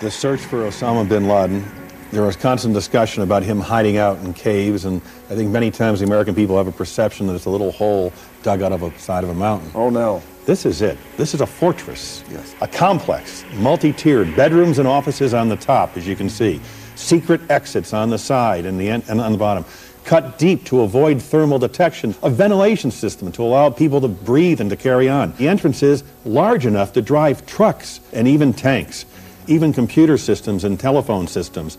the search for Osama bin Laden. There was constant discussion about him hiding out in caves, and I think many times the American people have a perception that it's a little hole dug out of a side of a mountain. Oh, no. This is it. This is a fortress. Yes. A complex, multi-tiered, bedrooms and offices on the top, as you can see. Secret exits on the side and on the bottom. Cut deep to avoid thermal detection. A ventilation system to allow people to breathe and to carry on. The entrance is large enough to drive trucks and even tanks, even computer systems and telephone systems.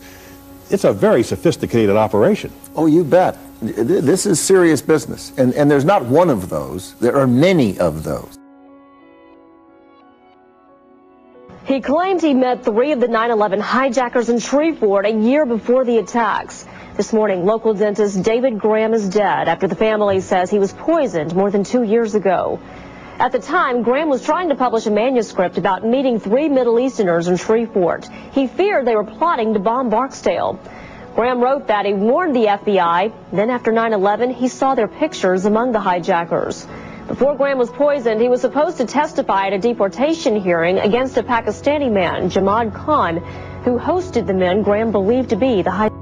It's a very sophisticated operation. Oh, you bet. This is serious business. And there's not one of those. There are many of those. He claimed he met 3 of the 9/11 hijackers in Shreveport a year before the attacks. This morning, local dentist David Graham is dead after the family says he was poisoned more than 2 years ago. At the time, Graham was trying to publish a manuscript about meeting 3 Middle Easterners in Shreveport. He feared they were plotting to bomb Barksdale. Graham wrote that he warned the FBI. Then after 9/11, he saw their pictures among the hijackers. Before Graham was poisoned, he was supposed to testify at a deportation hearing against a Pakistani man, Jamad Khan, who hosted the men Graham believed to be the hijackers.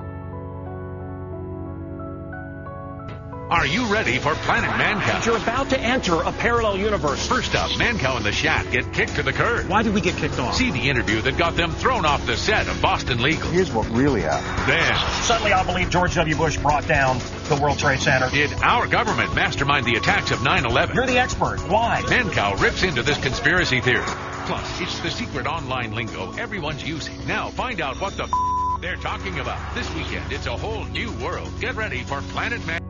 Are you ready for Planet Mancow? You're about to enter a parallel universe. First up, Mancow and the Shack get kicked to the curb. Why did we get kicked off? See the interview that got them thrown off the set of Boston Legal. Here's what really happened. Then, Suddenly I believe George W. Bush brought down the World Trade Center. did our government mastermind the attacks of 9/11? You're the expert. Why? Mancow rips into this conspiracy theory. Plus, it's the secret online lingo everyone's using. Now find out what the they're talking about. This weekend, it's a whole new world. Get ready for Planet Man.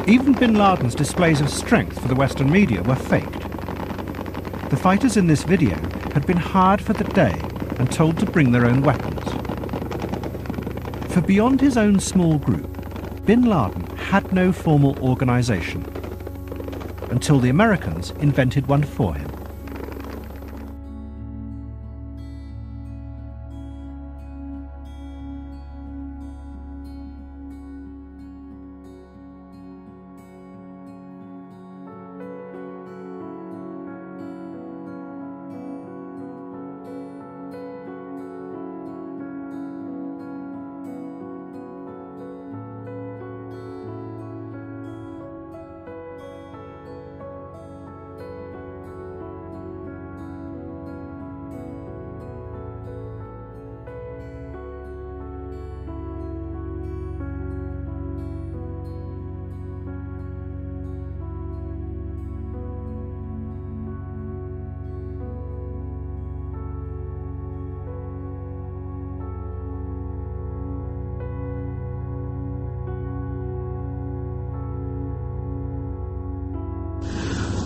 Even bin Laden's displays of strength for the Western media were faked. The fighters in this video had been hired for the day and told to bring their own weapons. For beyond his own small group, bin Laden had no formal organization until the Americans invented one for him.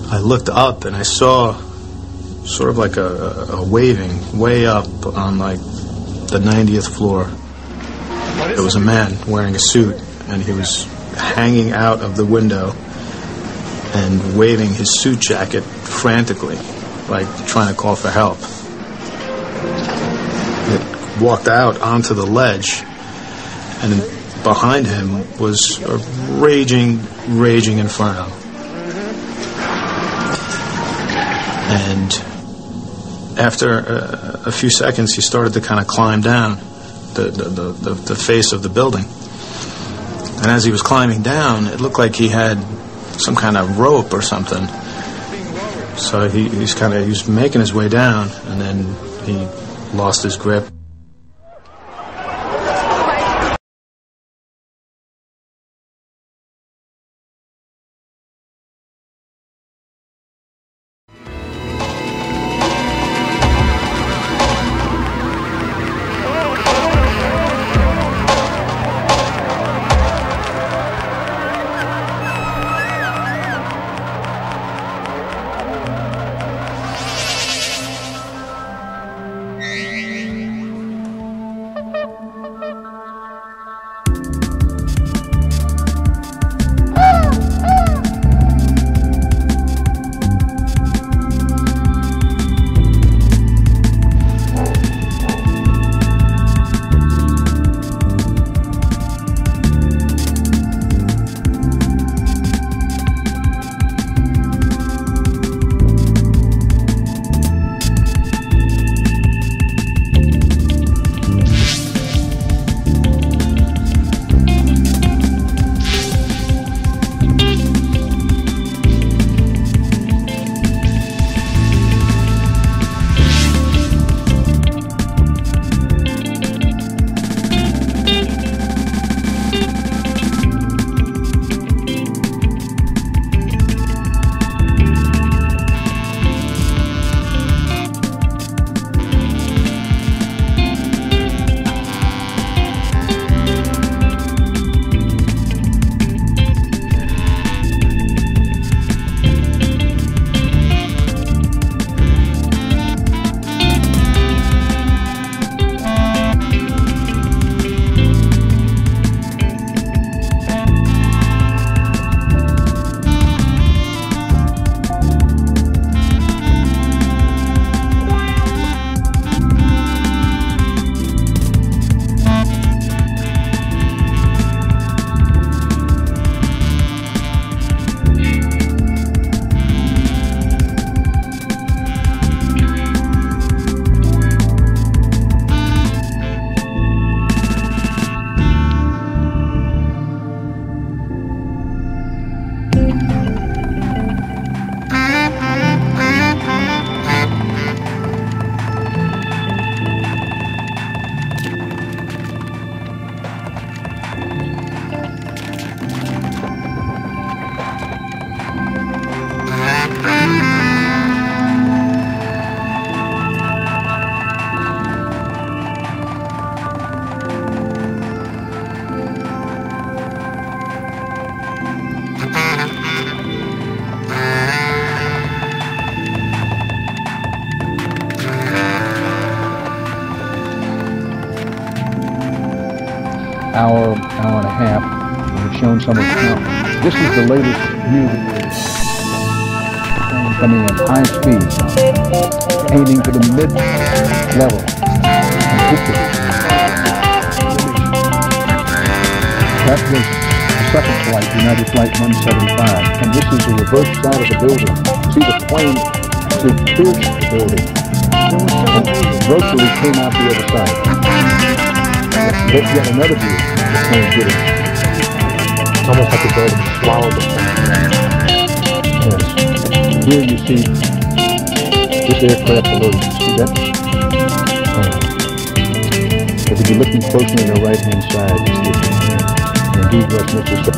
I looked up and I saw sort of like a waving way up on like the 90th floor. There was a man wearing a suit and he was hanging out of the window and waving his suit jacket frantically, like trying to call for help. It walked out onto the ledge and behind him was a raging inferno. And after a few seconds, he started to kind of climb down the face of the building. And as he was climbing down, it looked like he had some kind of rope or something. So he was making his way down, and then he lost his grip. shown some of it. Now, this is the latest view coming in high speed, aiming for the mid-level. That was the second flight, United Flight 175, and this is the reverse side of the building. See, the plane pierced the building and virtually came out the other side. But yet another view, the plane hitting. It's almost like the building swallowed the plane. Yes. Here you see this aircraft below. You see that? But if you're looking closely on the right-hand side, you see it. Indeed, Westminster.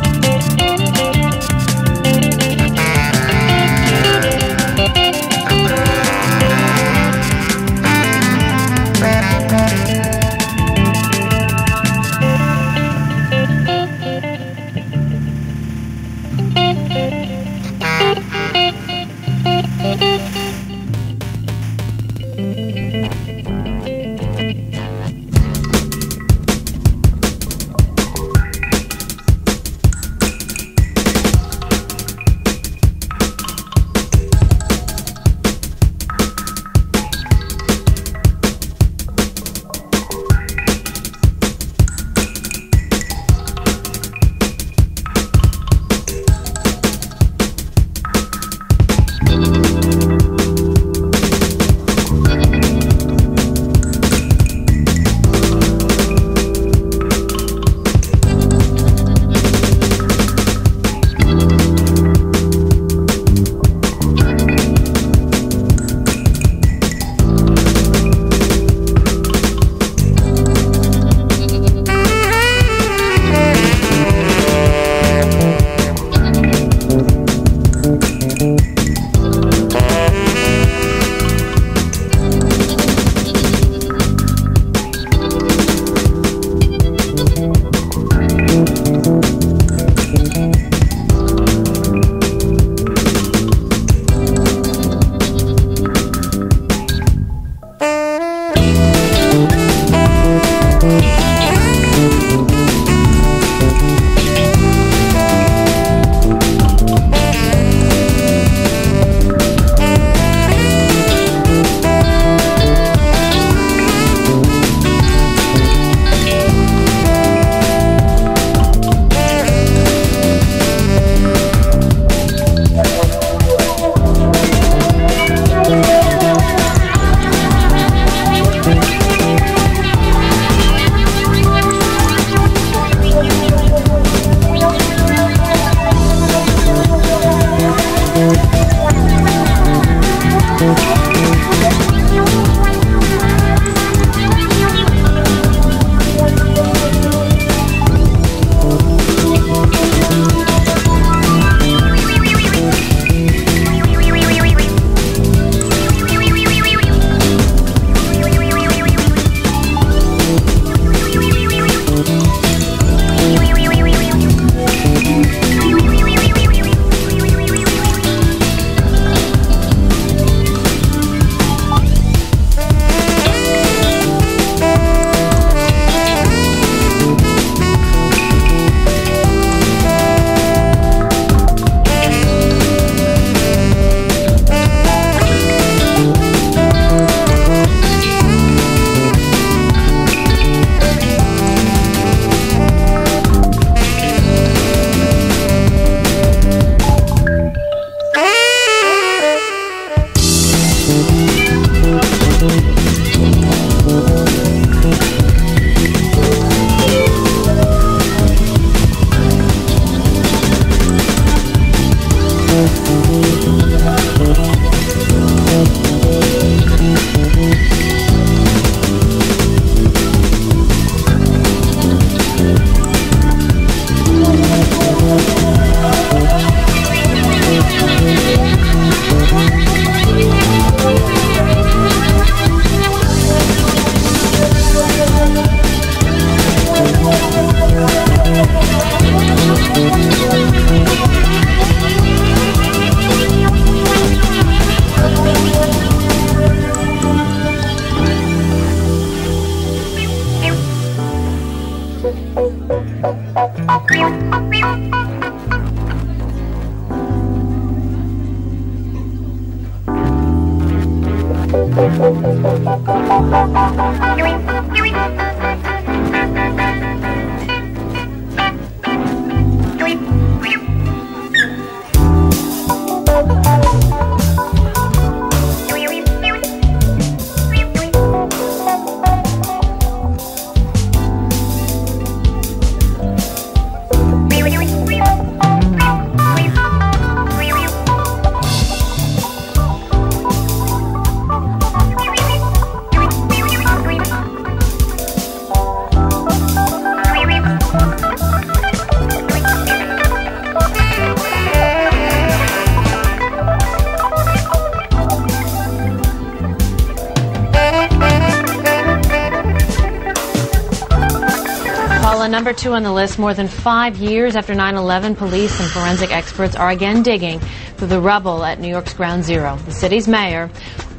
Number 2 on the list, more than 5 years after 9/11, police and forensic experts are again digging through the rubble at New York's Ground Zero. The city's mayor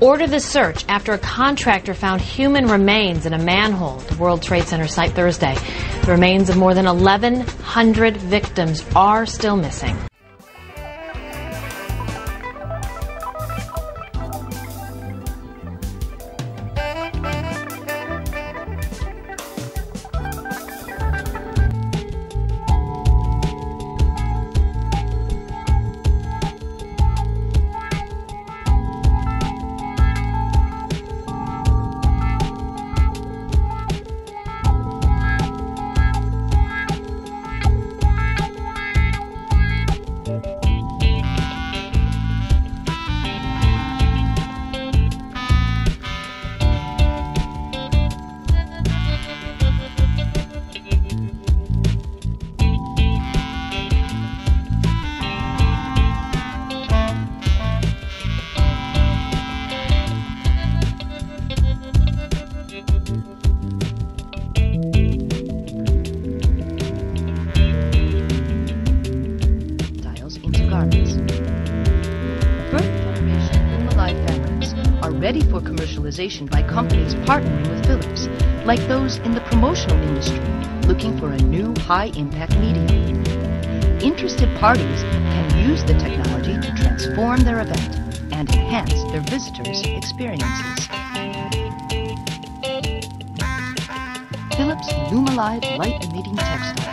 ordered the search after a contractor found human remains in a manhole at the World Trade Center site Thursday. The remains of more than 1,100 victims are still missing. ready for commercialization by companies partnering with Philips, like those in the promotional industry looking for a new high-impact medium. Interested parties can use the technology to transform their event and enhance their visitors' experiences. Philips Lumilive light-emitting textiles.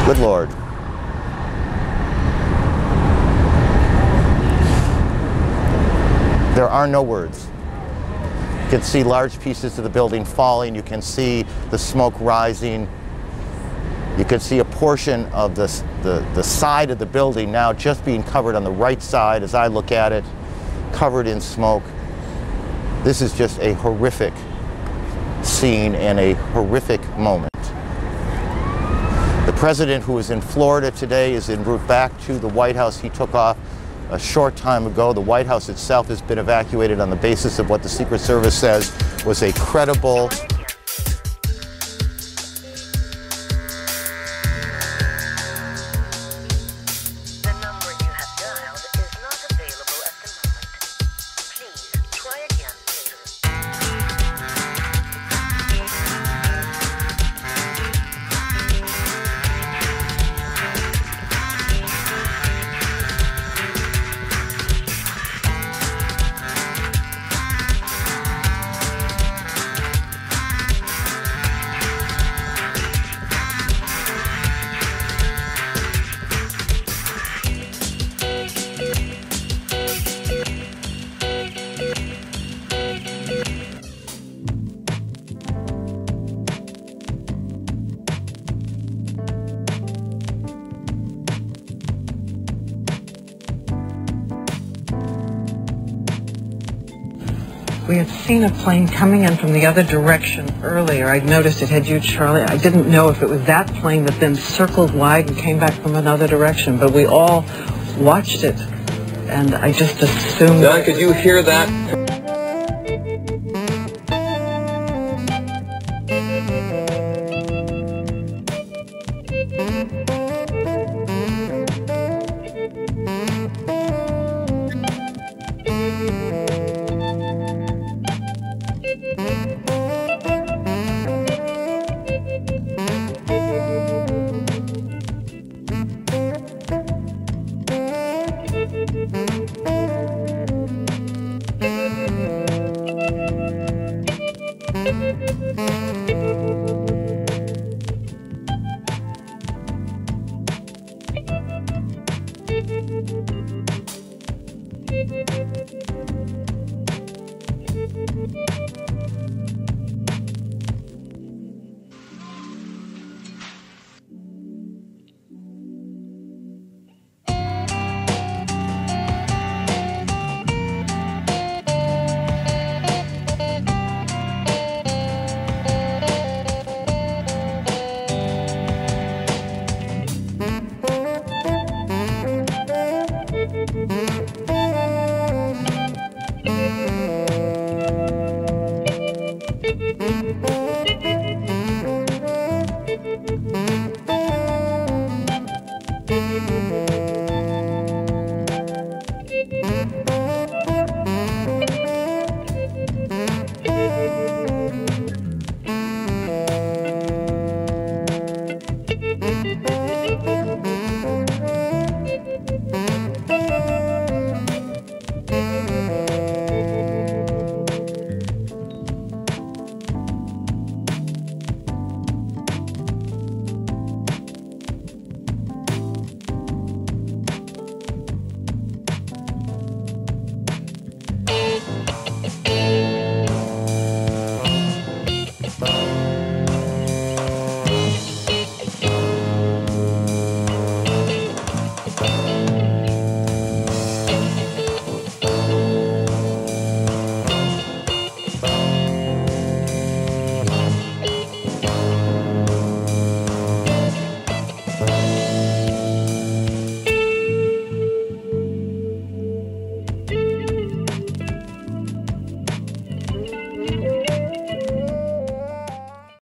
Good Lord. There are no words. You can see large pieces of the building falling. You can see the smoke rising. You can see a portion of the side of the building now just being covered on the right side as I look at it, covered in smoke. This is just a horrific scene and a horrific moment. The president, who is in Florida today, is en route back to the White House. He took off a short time ago. The White House itself has been evacuated on the basis of what the Secret Service says was a credible We had seen a plane coming in from the other direction earlier. I'd noticed it had you, Charlie. I didn't know if it was that plane that then circled wide and came back from another direction, but we all watched it, and I just assumed... Don, could you hear that?